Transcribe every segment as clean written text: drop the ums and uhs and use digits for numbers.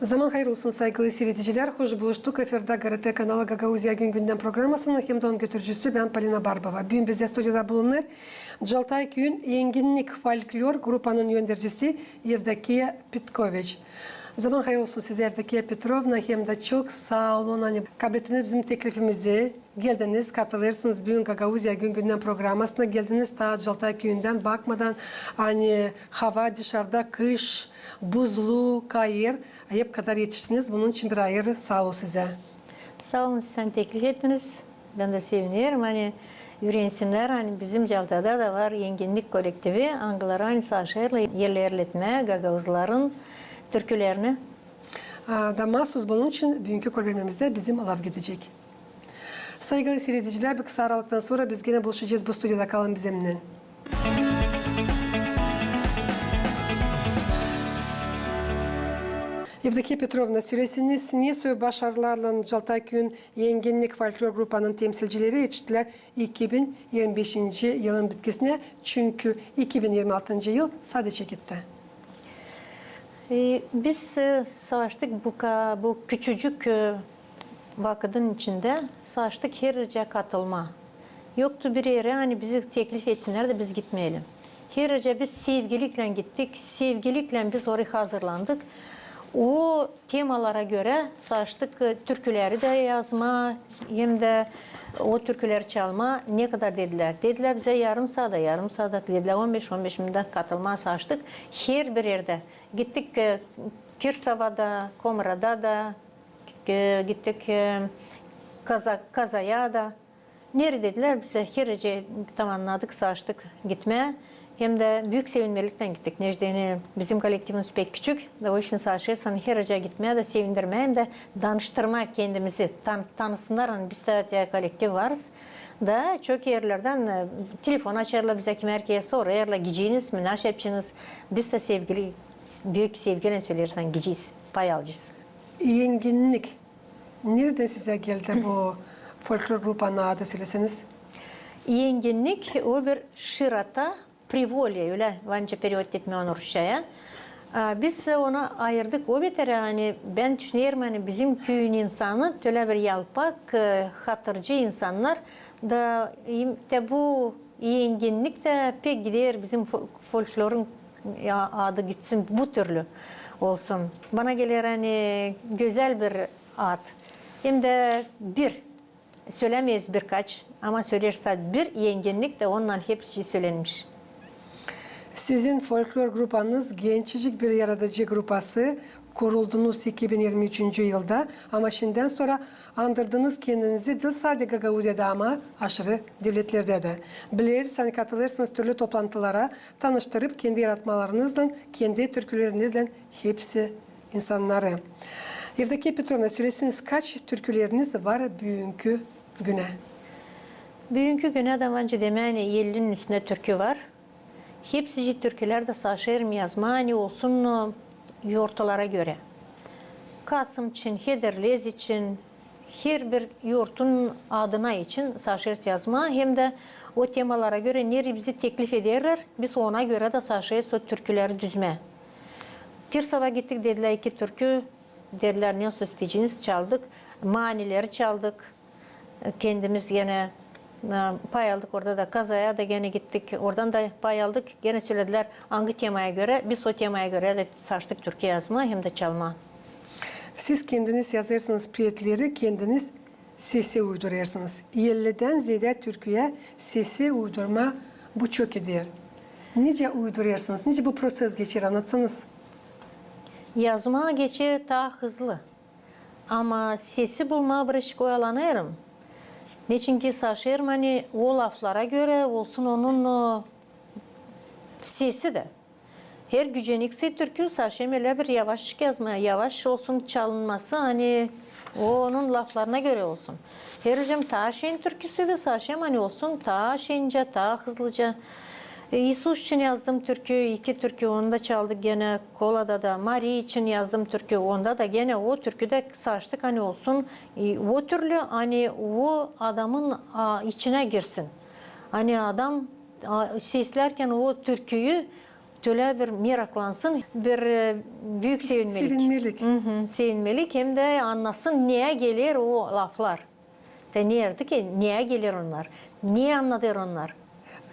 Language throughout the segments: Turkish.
Zaman hayırlı olsun saygılı seyrediciler. Hoş buluştuk. Efirde GRT kanalı Gagauzya Gün Gündem programmasının hemdon götürücüsü ben Polina Barbova. Bugün bizde stüdyoda bulunur. Jaltay Köyün Yenginlik Folklor Grupa'nın yöndericisi Evdokiya Petkoviç. Zaman hayırlı olsun size Evdokiya Petrovna. Hem de çok sağ olun. Hani kabul ettiniz bizim teklifimizi. Geldiniz, katılırsınız bugün Gagauzya Gün Gündem programmasına geldiniz. Ta Jaltay Köyü'nden bakmadan hani hava dışarıda kış, buzlu, kayır. Hep kadar yetiştiniz. Bunun için bir ayrı sağ ol size. Sağ olun, sizden teklif ettiniz. Ben de seviniyorum. Hani öğrensinler, hani bizim Jalta'da da var yenginlik kolektifi. Angılar aynı sahşehirle yerlerletme, Gagauzların türkülerini. Da mahsus bunun için bugünkü kolbemimizde bizim alav gidecek. Saygılı seyrediciler, bir kısa aralıktan sonra biz yine buluşacağız. Bu stüdyoda kalın bizimle. Evdokiya Petrovna, söylesiniz niye başarılarla Jaltay Köyün Yenginlik Folklor Grupa'nın temsilcileri yetiştiler 2025. yılın bitkisine, çünkü 2026. yıl sadece gitti. Biz savaştık bu küçücük vakıdın içinde savaştık her yere katılma. Yoktu bir yere hani bizi teklif etsinler de biz gitmeyelim. Her yere biz sevgilikle gittik. Sevgilikle biz oraya hazırlandık. O temalara göre savaştık, türküleri de yazma, hem de o türküleri çalma. Ne kadar dediler? Dediler bize yarım saat dediler, 15 minut katılma savaştık. Her bir yerde gittik, Kirsava'da, Komra'da da gittik, Kazaya da. Nerede dediler bize? Her yere tamamladık, savaştık gitmeye. Hem de büyük sevinmelikten gittik. Necdeni bizim kolektifimiz pek küçük. O işin sağışırsan her yere gitmeye de sevindirmeye hem de danıştırma kendimizi. Tanısınlar hani biz de kolektif varız. Da çok yerlerden telefon açarlar bize kim erkeğe sorarlar. Gideceğiniz mi? Nasıl yapacaksınız? Biz de sevgili, büyük sevgiyle söylersen gideceğiz. Pay alacağız. Yenginlik. Nereden size geldi bu folklor grupanın adı söyleseniz? Yenginlik o bir şirata. Приволье, öyle bence periyot etme onu Rusça'ya. Biz ona ayırdık. O beter yani ben düşünüyorum hani bizim köyün insanı öyle bir yalpak, hatırcı insanlar da bu yenginlik de pek gider bizim folklorun adı gitsin bu türlü olsun. Bana gelir hani güzel bir ad. Hem de bir söylemeyiz birkaç ama söylerse bir yenginlik de ondan hepsi söylenmiş. Sizin folklor grupanız gençcik bir yaratıcı grupası. Kuruldunuz 2023. yılda ama şimdiden sonra andırdınız kendinizi değil sadece Gagauzya'da ama aşırı devletlerde de. Biliriz, hani katılırsınız türlü toplantılara, tanıştırıp kendi yaratmalarınızla, kendi türkülerinizle hepsi insanları. Evdokiya Petrovna, söylesiniz kaç türküleriniz var bugünkü güne? Bugünkü güne de bence demeyin 50'nin üstünde türkü var. Hepsi türküler de saşerim yazmani olsun yurtlara göre. Kasım için, Hederlez için, her bir yurtun adına için saşer yazma hem de o temalara göre nereye bizi teklif ederler, biz ona göre de saşer o türküleri düzme. Kirsava gittik dediler 2 türkü, dediler ne isteyeceğiniz çaldık, manileri çaldık, kendimiz yine pay aldık orada da Kazaya da gene gittik. Oradan da pay aldık. Gene söylediler hangi temaya göre. Biz o temaya göre de saçtık Türkiye yazma hem de çalma. Siz kendiniz yazarsınız priyetleri, kendiniz sesi uyduruyorsunuz. 50'den ziyade Türkiye sesi uydurma bu çok iyidir. Nice uyduruyorsunuz? Nice bu proses geçir anlatsanız? Yazma geçir daha hızlı. Ama sesi bulma bir oyalanıyorum. Ne çünkü saşerim hani o laflara göre olsun onun sesi de. Her gücenikse türkü saşerim öyle bir yavaş yazma, yavaş olsun çalınması hani onun laflarına göre olsun. Her hocam ta şeyin türküsü de saşerim hani olsun ta şeyince ta hızlıca. İsus için yazdım türkü, 2 türkü onda çaldık gene Kola'da da. Mari için yazdım türkü, onda da gene o türküde saçtık hani olsun. O türlü hani o adamın içine girsin. Hani adam seslerken o türküyü töle bir meraklansın, bir büyük sevinmelik. Sevinmelik. Sevinmelik hem de anlasın niye gelir o laflar. De nerede ki niye gelir onlar? Niye anlatır onlar?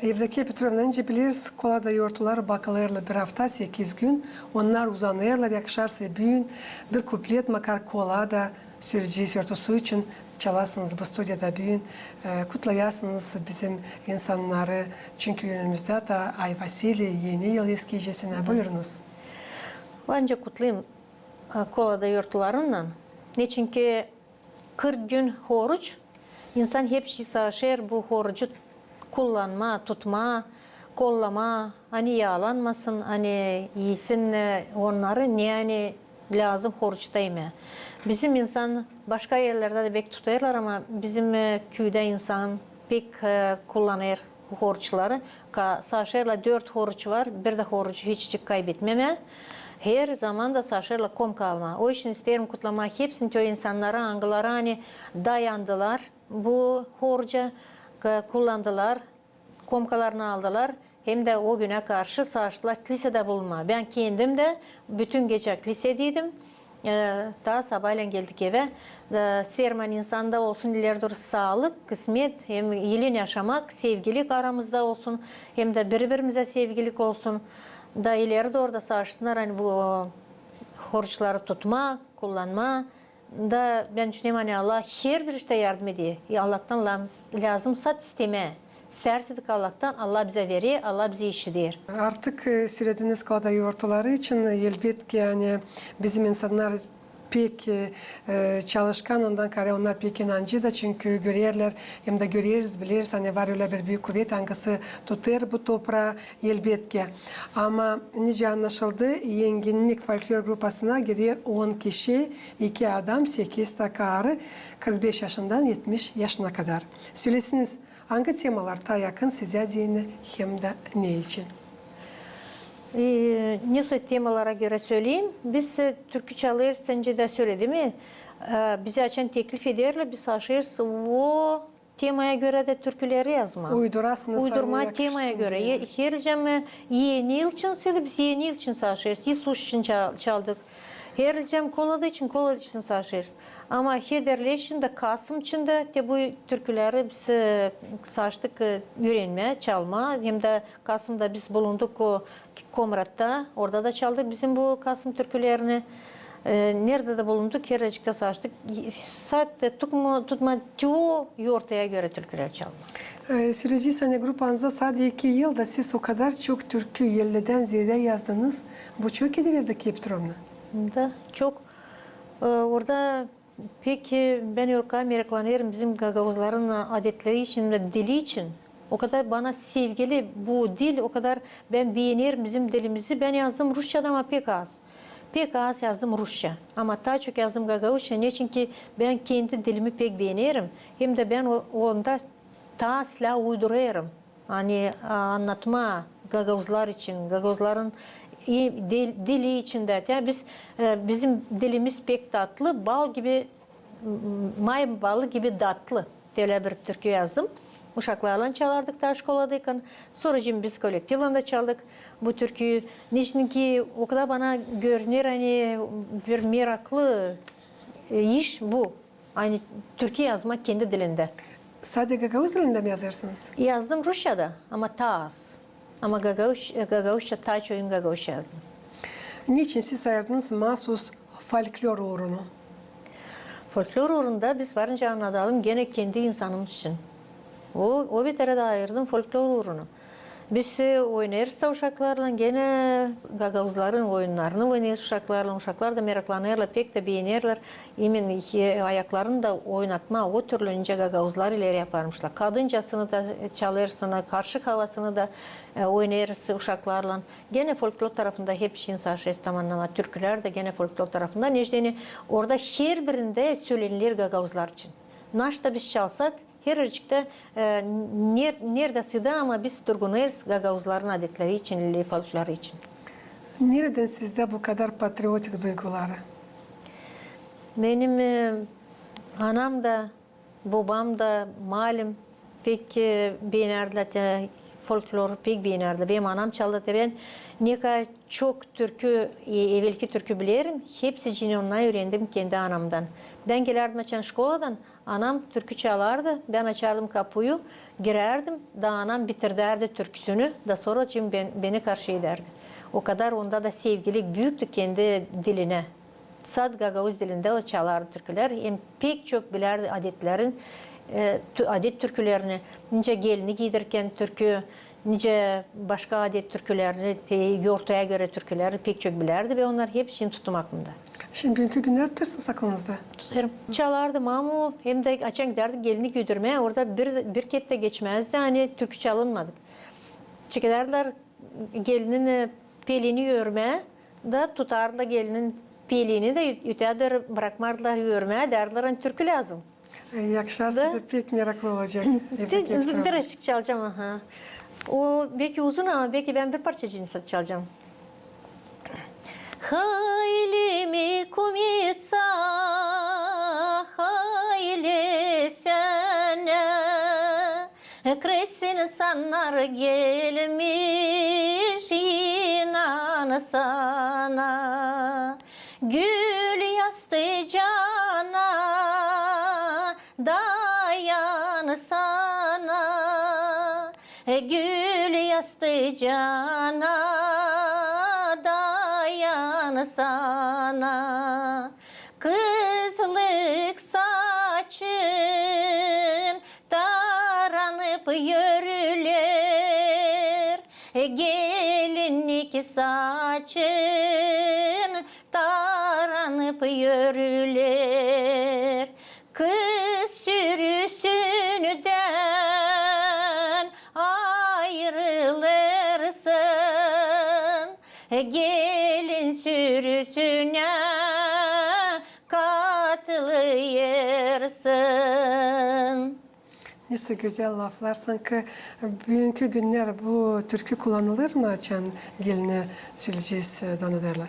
Evdeki Petrovna önce biliriz kolada yoğurtlar bakılırlar bir hafta 8 gün. Onlar uzanırlar yakışarsa büyün. Bir kuplet makar kolada sürücü yoğurtusu için çalasınız bu stüdyoda büyün. Kutlayasınız bizim insanları. Çünkü önümüzde de Ay Vasili yeni yıl eski gecesine buyurunuz. Bence kutlayayım kolada yoğurtlarından. Ne çünkü 40 gün oruç, insan hepsi sağışır bu orucu kullanma, tutma, kollama, hani yağlanmasın, hani yiyin onları yani lazım oruçtayım. Bizim insan başka yerlerde de pek tutarlar ama bizim köyde insan pek kullanır bu oruçları. Sağışırla 4 oruç var, bir de orucu hiç kaybetmeme. Her zaman da saçlarla kom kalma. O için isterim kutlamak hepsini köy insanlara, angılara hani dayandılar. Bu horca kullandılar, komkalarını aldılar. Hem de o güne karşı saçlar kilisede bulunma. Ben kendim de bütün gece kilisedeydim. Daha sabahleyin geldik eve. Serman insanda olsun ileride sağlık, kısmet, hem iyiliğin yaşamak, sevgilik aramızda olsun. Hem de birbirimize sevgilik olsun. Da ileride orada sağışsınlar hani bu oruçları tutma, kullanma. Da ben düşünüyorum hani Allah her bir işte yardım ediyor. Allah'tan lazımsa isteme. İstersek Allah'tan Allah bize veriyor, Allah bize işidir. Artık söylediğiniz kolada yoğurtları için elbette ki yani bizim insanlar pek çalışkan ondan kare onlar pek inancı da çünkü görüyorlar hem de görüyoruz biliriz hani var öyle bir büyük kuvvet hangisi tutar bu toprağı elbette ki. Ama nice anlaşıldı yenginlik folklor grupasına giriyor 10 kişi 2 adam 8 takarı 45 yaşından 70 yaşına kadar. Söylesiniz hangi temalar yakın size dini hem de ne için? Ne temalara göre söyleyeyim. Biz türkü çalıyoruz, sence de söyledi mi? Bize açan teklif ederler, biz aşırız o temaya göre de türküleri yazma. Uydurasınız. Uydurma temaya göre. Her yeni yıl için söyledi, biz yeni yıl için aşırız. İsus için çaldık. Her kolada için saçırız. Ama Hederli için de Kasım için de bu türküleri biz saçtık öğrenme, çalma. Hem de Kasım'da biz bulunduk o Komrat'ta. Orada da çaldık bizim bu Kasım türkülerini. Nerede de bulunduk, Heracık'ta saçtık. Sadece tutma çoğu ortaya göre türküler çalma. Süreci sene grupanızda sadece 2 yılda siz o kadar çok türkü 50'den ziyade yazdınız. Bu çok iyidir evdeki Petrovna. Da çok orada peki ben yorka meraklanıyorum bizim Gagavuzların adetleri için ve dili için. O kadar bana sevgili bu dil, o kadar ben beğenirim bizim dilimizi. Ben yazdım Rusça'da ama pek az. Pek az yazdım Rusça. Ama daha çok yazdım Gagavuzca. Ne çünkü ben kendi dilimi pek beğenirim. Hem de ben onda daha silah uyduruyorum. Hani anlatma Gagavuzlar için, Gagavuzların dili içinde. Yani bizim dilimiz pek tatlı, bal gibi, may balı gibi tatlı. Öyle bir türkü yazdım. Uşaklarla çalardık da şkoladayken. Sonra biz kolektifle de çaldık bu türküyü. Niçin ki o kadar bana görünür hani bir meraklı iş bu. Aynı türkü yazmak kendi dilinde. Sadece Gagavuz dilinde mi yazarsınız? Yazdım Rusça'da ama ta az. Ama Gagavuzca, Taç oyun Gagavuzca yazdım. Niçin siz ayırdınız mahsus folklor uğrunu? Folklor uğrunda biz varınca anlatalım gene kendi insanımız için. O bir tane de ayırdım folklor uğrunu. Biz oynarız da uşaklarla gene Gagavuzların oyunlarını oynarız uşaklarla. Uşaklar da meraklanırlar, pek de beğenirler. Emin ayaklarını da oynatma, o türlü önce Gagavuzlar ileri yaparmışlar. Kadıncasını da çalırsın, karşı havasını da oynarız uşaklarla. Gene folklor tarafında hep şinsaşes tamamlama, türküler de gene folklor tarafında. Necdeni orada her birinde söylenilir Gagavuzlar için. Naşta biz çalsak, Heracık'ta neredesi de ama biz durgunuyuz Gagavuzların adetleri için, folklorları için. Nereden sizde bu kadar patriotik duyguları? Benim anam da, babam da malum pek beğenirler folklor pek beğenirdi. Benim anam çaldı. Ben ne kadar çok türkü, evvelki türkü bilirim. Hepsini ondan öğrendim kendi anamdan. Ben gelerdim açan şkoladan. Anam türkü çalardı. Ben açardım kapıyı, girerdim. Da anam bitirderdi türküsünü. Da sonra beni karşı ederdi. O kadar onda da sevgilik büyüktü kendi diline. Sad Gagavuz dilinde o çalardı türküler. Hem pek çok bilerdi adetlerin, adet türkülerini. Nice gelini giydirirken türkü, nice başka adet türkülerini, yortaya göre türküleri pek çok bilerdi ve onlar hepsini tuttum aklımda. Şimdi bugünkü günler tutarsınız aklınızda. Tutarım. Çalardı mamu, hem de açan giderdik gelini güldürmeye. Orada bir kette geçmezdi. Hani türkü çalınmadık. Çıkardılar gelinin pelini örmeye, da tutardılar gelinin pelini de yütedir bırakmardılar örmeye. Derdiler hani türkü lazım. Yakışarsa da pek meraklı olacak. Bir eşlik çalacağım. Aha. O belki uzun ama belki ben bir parça cinsi çalacağım. Hayli mi kumitsa hayli sene kresin insanlar gelmiş inan sana gül yastı cana dayan sana gül yastı cana dayan sana kızlık saçın taranıp yörüler gelinlik saçın taranıp yörüler kız sürüsünden ayrılırsın gelin sürüsüne katılırsın. Nasıl güzel laflar. Sanki bugünkü günler bu türkü kullanılır mı açan geline söyleyeceğiz donaderler?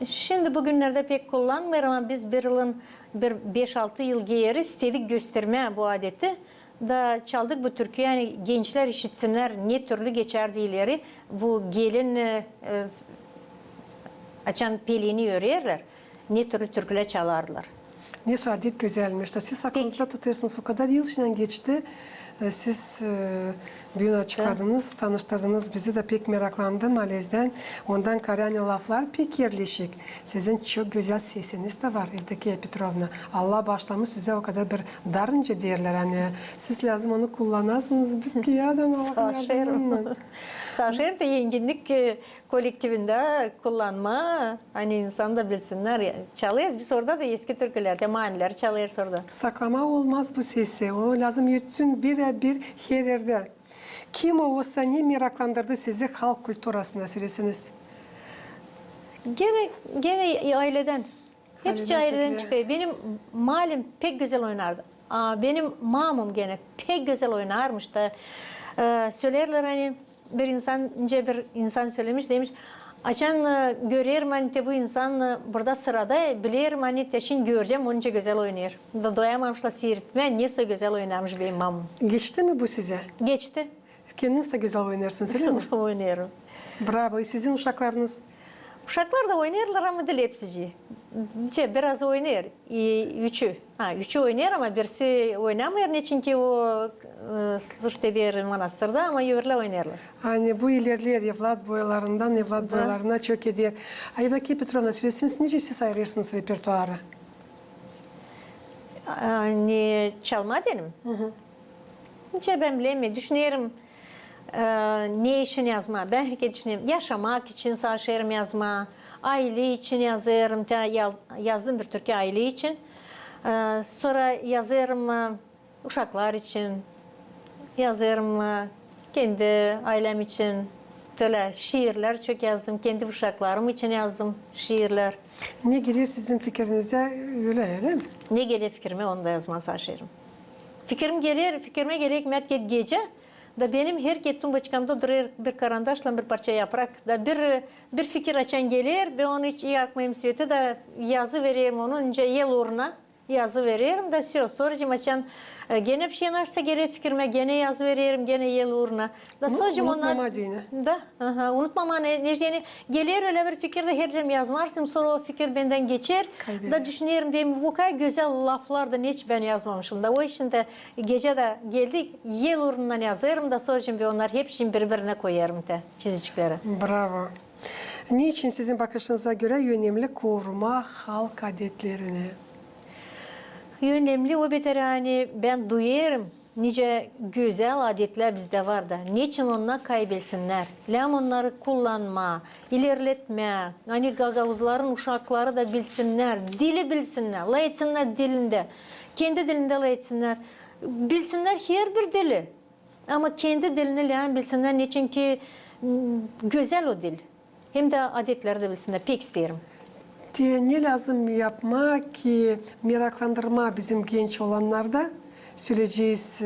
Şimdi bugünlerde pek kullanmıyor ama biz bir yılın 5-6 yıl geri istedik göstermeye bu adeti. Da çaldık bu türkü yani gençler işitsinler ne türlü geçerdi ileri. Bu gelin açan pelini örerler. Ne türlü türküler çalardılar. Ne adet güzelmiş. Siz aklınızda tutarsınız. O kadar yıl içinden geçti. Siz büyüne çıkardınız, tanıştırdınız. Bizi de pek meraklandım Malez'den. Ondan Karyani laflar pek yerleşik. Sizin çok güzel sesiniz de var Evdeki Petrovna. Allah başlamış size o kadar bir darınca derler. Hani siz lazım onu kullanasınız. Bir kiyadan Saşerim. Saşerim de yenginlik kolektivinde kullanma. Hani insan da bilsinler. Çalıyoruz biz orada da eski türkülerde maniler çalıyoruz orada. Saklama olmaz bu sesi. O lazım yutsun birebir her yerde. Kim olsa ne meraklandırdı sizi halk kültürasına söylesiniz? Gene aileden. Hepsi aileden çekiliyor. çıkıyor. Benim malim pek güzel oynardı. Benim mamam gene pek güzel oynarmış da. Söylerler hani bir insan söylemiş demiş. Açan görüyorum hani bu insan burada sırada bilirim hani şimdi göreceğim onca güzel oynuyor. Da doyamamışlar seyretmeye neyse güzel oynarmış benim mamam. Geçti mi bu size? Geçti. Kendiniz de güzel oynarsınız öyle mi? Oynuyorum. Bravo. Sizin uşaklarınız? Uşaklar da oynarlar ama değil hepsici. Biraz oynar. Üçü oynar ama birisi oynamıyor. Ne çünkü o slışte diğer manastırda ama yürürle oynarlar. Hani bu ilerler evlat boyalarından evlat boyalarına çok eder. Evdeki Petrovna söylesiniz nece siz ayırırsınız repertuarı? Hani çalma dedim. Ben bilemiyorum. Düşünüyorum ne için yazma. Ben herkese düşünüyorum. Yaşamak için saşerim yazma. Aile için yazıyorum. Yazdım bir türkü aile için. Sonra yazıyorum uşaklar için. Yazıyorum kendi ailem için. Böyle şiirler çok yazdım. Kendi uşaklarım için yazdım şiirler. Ne gelir sizin fikrinize öyle mi? Ne gelir fikrime onu da yazma saşerim. Fikrime gerekmez gece. Da benim her gittiğim başkamda duruyor bir karandaşla bir parça yaprak. Da bir fikir açan gelir ve onu hiç iyi akmayayım sveti da yazı vereyim onu önce yel uğruna. yazı veriyorum da все. Sonra açan gene bir şey varsa gene fikrime gene yazı veriyorum gene yıl uğruna. Da sonra Unutmama diyene. Da, unutmama ne diyene gelir öyle bir fikirde her zaman yazmarsın sonra o fikir benden geçer. Kaybeder. Da düşünüyorum diyeyim bu kadar güzel laflar da hiç ben yazmamışım da o için de gece de geldik yıl uğrundan yazıyorum da sonra bir onlar hepsini birbirine koyarım da çizicikleri. Bravo. Niçin sizin bakışınıza göre önemli koruma halk adetlerini? Önemli o beter yani ben duyarım. Nice güzel adetler bizde var da. Niçin onlar kaybetsinler? Lam onları kullanma, ilerletme. Hani gagavuzların uşakları da bilsinler, dili bilsinler, layetsinler dilinde. Kendi dilinde layetsinler. Bilsinler her bir dili. Ama kendi dilini lam bilsinler. Niçin ki güzel o dil. Hem de adetleri de bilsinler. Pek isterim. Ne lazım yapmak ki meraklandırma bizim genç olanlarda süreceğiz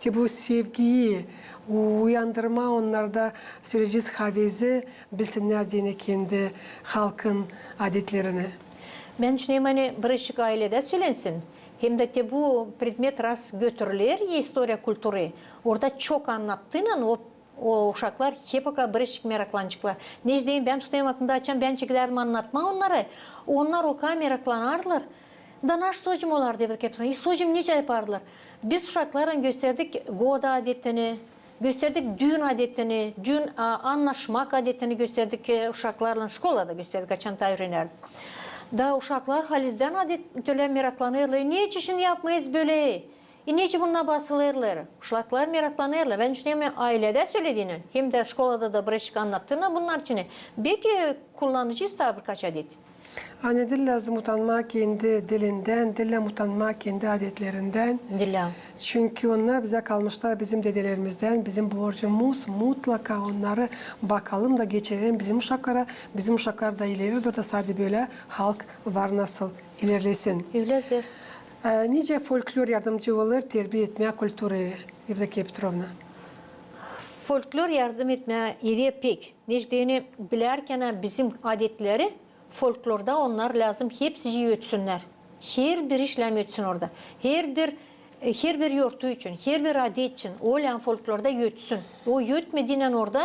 bu sevgiyi uyandırma onlarda süreceğiz havezi bilsinler diye kendi halkın adetlerini. Ben düşünüyorum hani barışık ailede söylensin. Hem de bu predmet ras götürülür ya historia kültürü. Orada çok anlattığıyla o uşaklar hep o kadar barışık meraklanacaklar. Ne diyeyim ben tutayım aklımda açan ben çekilerdim anlatma onlara. Onlar o kadar meraklanarlar. Da naş socum olar diye bakıyorum. Socum nice yapardılar. Biz uşakların gösterdik goda adetini, gösterdik düğün adetini, düğün anlaşmak adetini gösterdik uşaklarla şkolada gösterdik açan öğrenerdim. Da uşaklar halizden adetler meraklanırlar. Niye işini yapmayız böyle? Niçin bununla basılırlar? Uşaklar meraklanırlar. Ben düşünüyorum ailede söylediğinin hem de şkolada da barışık anlattığına bunlar için. Belki kullanıcıyız da birkaç adet. Hani dil lazım utanmak kendi dilinden, dille utanmak kendi adetlerinden. Dilla. Çünkü onlar bize kalmışlar bizim dedelerimizden. Bizim borcumuz mutlaka onları bakalım da geçirelim bizim uşaklara. Bizim uşaklar da ileridir da sadece böyle halk var nasıl ilerlesin. Öyledir. Nice folklor yardımcı olur terbiye etmeye kültürü Evdokya Petrovna? Folklor yardım etmeye yediye pek. Necdeni bilerken bizim adetleri folklorda onlar lazım hepsi yötsünler. Her bir işlem yötsün orada. Her bir yurtu için, her bir adet için o lan folklorda yötsün. O yötmediğinden orada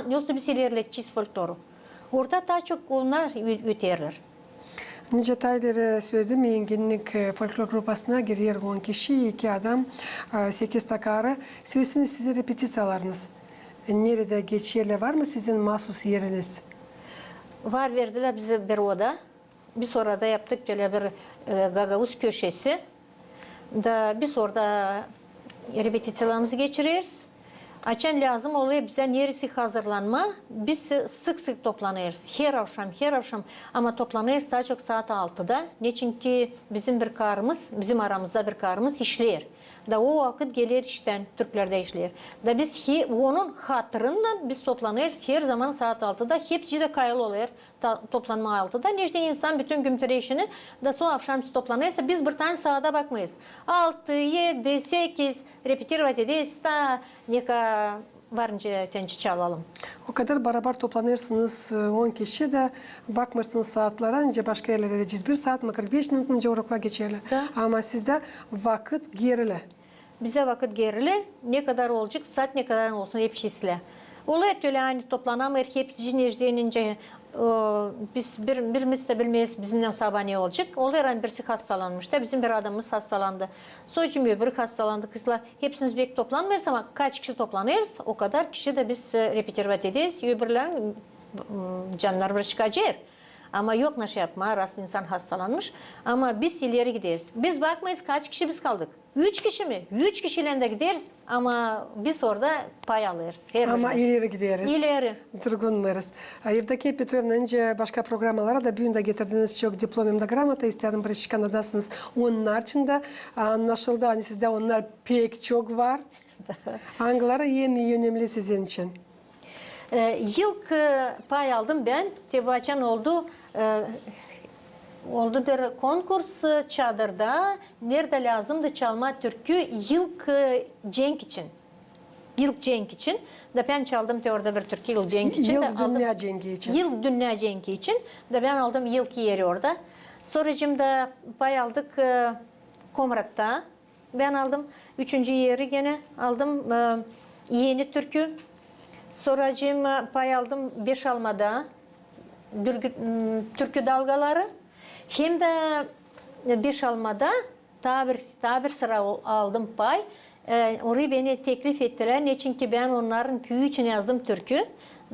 nasıl bir şeyler ilerleteceğiz folkloru. Orada daha çok onlar öterler. Nice tayları söyledim, yenginlik folklor grupasına giriyor 10 kişi, 2 adam, 8 takarı. Söylesiniz size repetisiyalarınız. Nerede geçerli var mı sizin mahsus yeriniz? Var verdiler bize bir oda. Biz orada yaptık böyle bir gagavuz köşesi. Da biz orada repetisiyalarımızı geçiriyoruz. Açan lazım oluyor bize neresi hazırlanma. Biz sık sık toplanıyoruz. Her akşam ama toplanıyoruz daha çok saat 6'da. Niçin ki bizim bir karımız, bizim aramızda bir karımız işler. Da o vakit gelir işten, Türklerde işler. Da biz onun hatırından biz toplanıyoruz her zaman saat 6'da. Hepsi de kayılı oluyor toplanma 6'da. Neyse insan bütün gün işini da son akşam toplanıyorsa biz bir tane saate bakmayız. 6, 7, 8 repetirovat ederiz da neka varınca tenci çalalım. O kadar beraber toplanırsınız 10 kişi de bakmırsınız saatler önce başka yerlerde de 1 saat mi 45 minut önce orukla geçerli. Da. Ama sizde vakit gerili. Bize vakit gerili ne kadar olacak saat ne kadar olsun hepsizle. Oluyor öyle hani toplanamıyor hepsi necdenince biz birimiz de bilmeyiz bizimle sabah ne olacak. Oluyor hani birisi hastalanmış da bizim bir adamımız hastalandı. Sonucum öbürü hastalandı kızla hepsiniz belki toplanmıyoruz ama kaç kişi toplanıyoruz o kadar kişi de biz repetirvat ederiz. Öbürlerin canlar bir çıkacak. Ama yok ne şey yapma, rast insan hastalanmış. Ama biz ileri gideriz. Biz bakmayız kaç kişi biz kaldık. 3 kişi mi? 3 kişiyle de gideriz. Ama biz orada pay alırız. Ama ileri gideriz. İleri. Durgunlarız. Evdokya Petrovna önce başka programlara da bir de getirdiniz çok diplomimde gramata istedim Barış Kanada'sınız. Onlar için de anlaşıldı. Hani sizde onlar pek çok var. Hangileri yeni önemli sizin için? İlk pay aldım ben. Tebaçan oldu. Oldu bir konkurs çadırda. Nerede lazımdı çalma türkü ilk cenk için. İlk cenk için. Da ben çaldım orada bir türkü ilk cenk için. Yıl dünya cengi için. Yıl dünya cengi için. Da ben aldım ilk yeri orada. Sonracığımda pay aldık Komrat'ta. Ben aldım. 3. yeri gene aldım Yeni Türkü. Sonracığım pay aldım Beş Alma'da. Türkü dalgaları. Hem de Beş Alma'da daha bir sıra aldım pay. Orayı beni teklif ettiler. Ne çünkü ben onların köyü için yazdım türkü.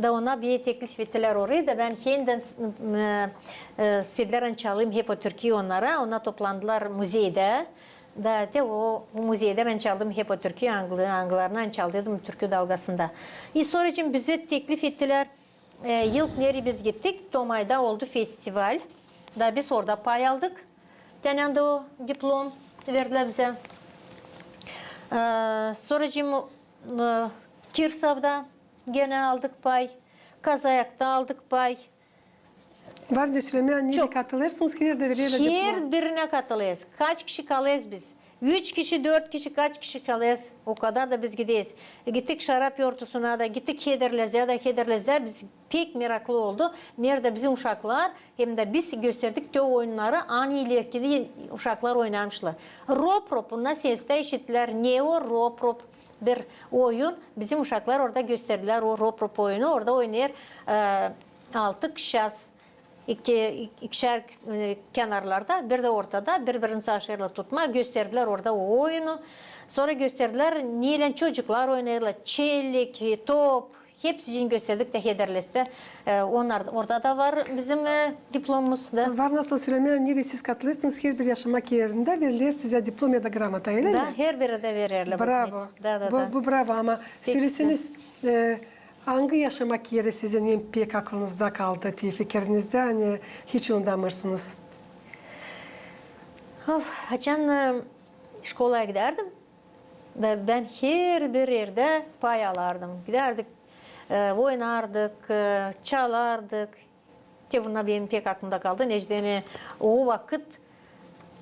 Da ona bir teklif ettiler orayı da ben yeniden istediler çalayım hep o türküyü onlara. Ona toplandılar müzeyde. Da o müzeyde ben çaldım hep o türküyü Anglılarla çaldıydım türkü dalgasında. Sonracığım bize teklif ettiler. Yıl nereye biz gittik? Domay'da oldu festival. Da biz orada pay aldık. Denen de o diplom verdiler bize. Sonracığım Kirsav'da gene aldık pay. Kazayak'ta aldık pay. Varınca Süleyman niye katılırsınız ki de Her birine katılıyız. Kaç kişi kalıyız biz? 3 kişi, 4 kişi, kaç kişi kalıyız? O kadar da biz gideyiz. Gittik şarap yortusuna da, gittik Hederlez'e de Hederlez'de biz pek meraklı oldu. Nerede bizim uşaklar hem de biz gösterdik o oyunları ani ileriki uşaklar oynamışlar. Roprop, nasıl eşittiler? Ne o Roprop? Bir oyun bizim uşaklar orada gösterdiler o Roprop oyunu. Orada oynuyor 6 kişi. İkişer kenarlarda, bir de ortada birbirini saçlarla tutma gösterdiler orada o oyunu. Sonra gösterdiler niye çocuklar oynarlar, çelik, top, hepsini gösterdik de Hederles'te. Onlar orada da var bizim diplomumuz da. Var nasıl Süleyman niye siz katılırsınız her bir yaşamak yerinde verilir size diplom ya da gramata öyle mi? Da her biri de verirler. Bravo. Bu bravo ama söyleseniz hangi yaşamak yeri sizin pek aklınızda kaldı diye fikrinizde hani hiç unutmazsınız? Haçan şkolaya giderdim. Da ben her bir yerde pay alardım. Giderdik, oynardık, çalardık. Bunlar benim pek aklımda kaldı. Necdeni o vakit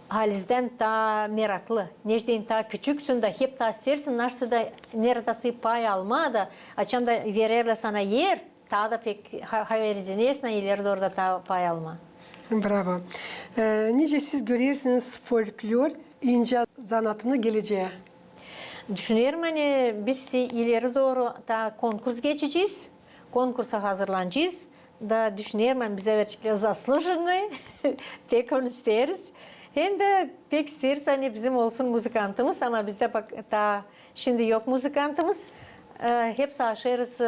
Haliz'den ta meraklı. Necdeni ta küçüksün de hep ta istersin. Nasıl da neredeyse pay alma da açan da verirler sana yer. Ta da pek haverizlersin ileride orada ta pay alma. Bravo. Nice siz görüyorsunuz folklor ince zanatını geleceğe? Düşünüyorum hani biz ileri doğru ta konkurs geçeceğiz. Konkursa hazırlanacağız. Da düşünüyorum ben bize verecekler zaslujeni. Pek onu isteriz. Hem de pek isteriz hani bizim olsun muzikantımız ama bizde bak daha şimdi yok muzikantımız. Hepsi aşırız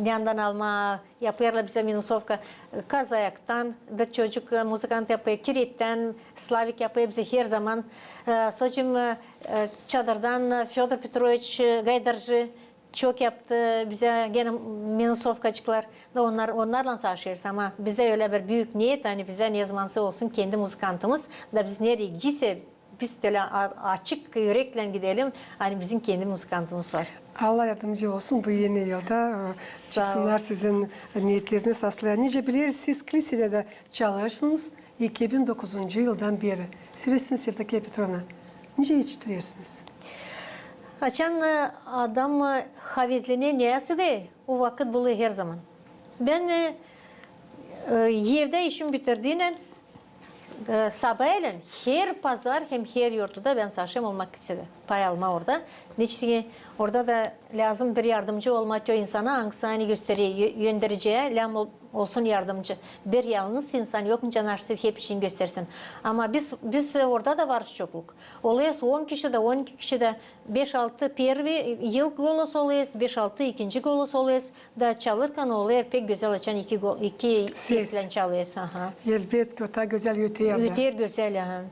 yandan alma yapıyorlar bize Minusovka Kazayak'tan bir çocuk muzikant yapıyor Kirit'ten Slavik yapıyor bize her zaman. Sonra Çadır'dan Fyodor Petrovich Gaydarcı çok yaptı bize gene Minusovkacıklar da onlarla savaşıyoruz ama bizde öyle bir büyük niyet hani bizde ne zamansa olsun kendi muzikantımız da biz nereye gidecekse biz de açık yürekle gidelim hani bizim kendi muzikantımız var. Allah yardımcı olsun bu yeni yılda çıksınlar sizin niyetleriniz aslında. Nice biliriz siz kilisede de çalışırsınız 2009 yıldan beri. Süresini Sevdaki Petrona. Nice yetiştiriyorsunuz? Açan adam havezliğine neyse de o vakit buluyor her zaman. Ben evde işim bitirdiğinde sabahleyin her pazar hem her yurtta ben saçım olmak istedim. Pay alma orada. Niçin orada da lazım bir yardımcı olmak o insana hangisi gösteriyor, yöndereceği olsun yardımcı. Bir yalnız insan yok mu canarsı hep işini göstersin. Ama biz orada da varız çokluk. Olayız 10 kişi de 12 kişi de 5-6 bir yıl golos olayız, 5-6 ikinci golos olayız. Da çalırken oluyor pek güzel açan iki sesle çalıyoruz. Elbette o da güzel ötüyor. Ötüyor güzel.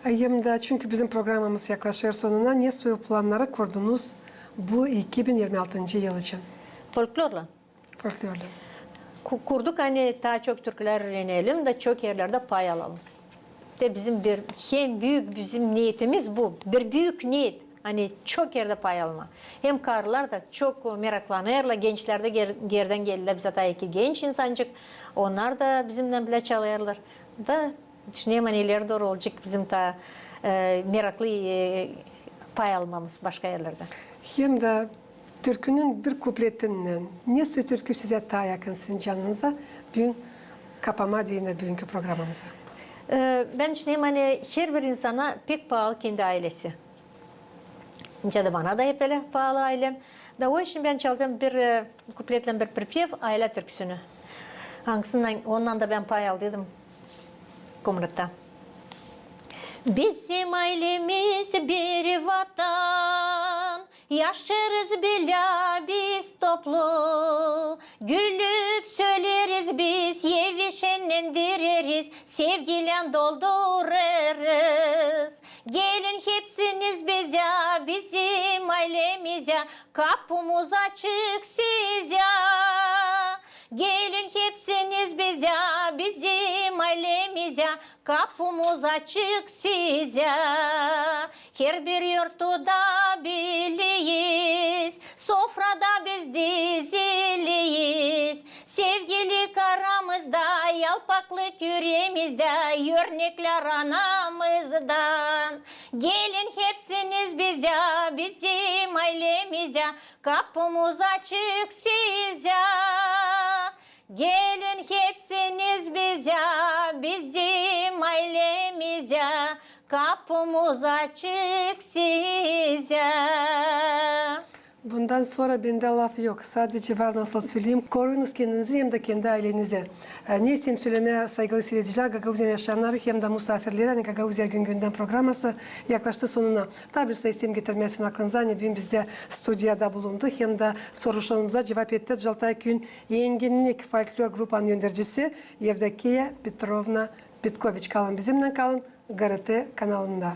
Hem de çünkü bizim programımız yaklaşıyor sonuna. Ne soyu planları kurdunuz bu 2026 yıl için? Folklorla. Folklorla. Kurduk hani daha çok türküler öğrenelim de çok yerlerde pay alalım. De bizim bir hem büyük bizim niyetimiz bu. Bir büyük niyet. Hani çok yerde pay alma. Hem karılar da çok meraklanırlar. Gençler de geriden gelirler. Bize daha iki genç insancık. Onlar da bizimle bile çalıyorlar. Da düşünüyorum hani ileri doğru olacak bizim ta meraklı pay almamız başka yerlerde. Hem de türkünün bir kupletinden ne türkü size daha yakınsın canınıza? Bugün kapama diyene bugünkü programımıza. Ben düşünüyorum hani her bir insana pek pahalı kendi ailesi. Ya da bana da hep öyle pahalı ailem. Da o için ben çalacağım bir kupletle bir pripyev aile türküsünü. Hangisinden ondan da ben pay aldıydım Kumrut'ta. Bizim ailemiz bir vatan, yaşarız bile biz toplu. Gülüp söyleriz biz, yevişenlendiririz, sevgiyle doldururuz. Gelin hepsiniz bize, bizim ailemize, kapımız açık size. Gelin hepsiniz bize, bizim ailemize, kapımız açık size. Her bir yurtta biliyiz, sofrada biz diziliyiz. Sevgilik aramızda, yalpaklık yüreğimizde, örnekler anamızdan. Gelin hepsiniz bize, bizim ailemize, kapımız açık size. Gelin hepsiniz bize, bizim ailemize, kapımız açık size. Bundan sonra bende laf yok. Sadece var nasıl söyleyeyim. Koruyunuz kendinizi hem de kendi ailenizi. Ne isteyeyim söylemeye saygılı seyirciler. Gagauzya yaşayanları hem de misafirleri. Yani Gagauzya gün günden programması yaklaştı sonuna. Daha bir sayı isim getirmesin aklınıza. Ne bileyim bizde stüdyoda bulundu. Hem de soruşlarımıza cevap etti. Jaltay Gün Yenginlik Folklor Grupanın yöndericisi Yevdakiya Petrovna Petkoviç. Kalın bizimle kalın. GRT kanalında.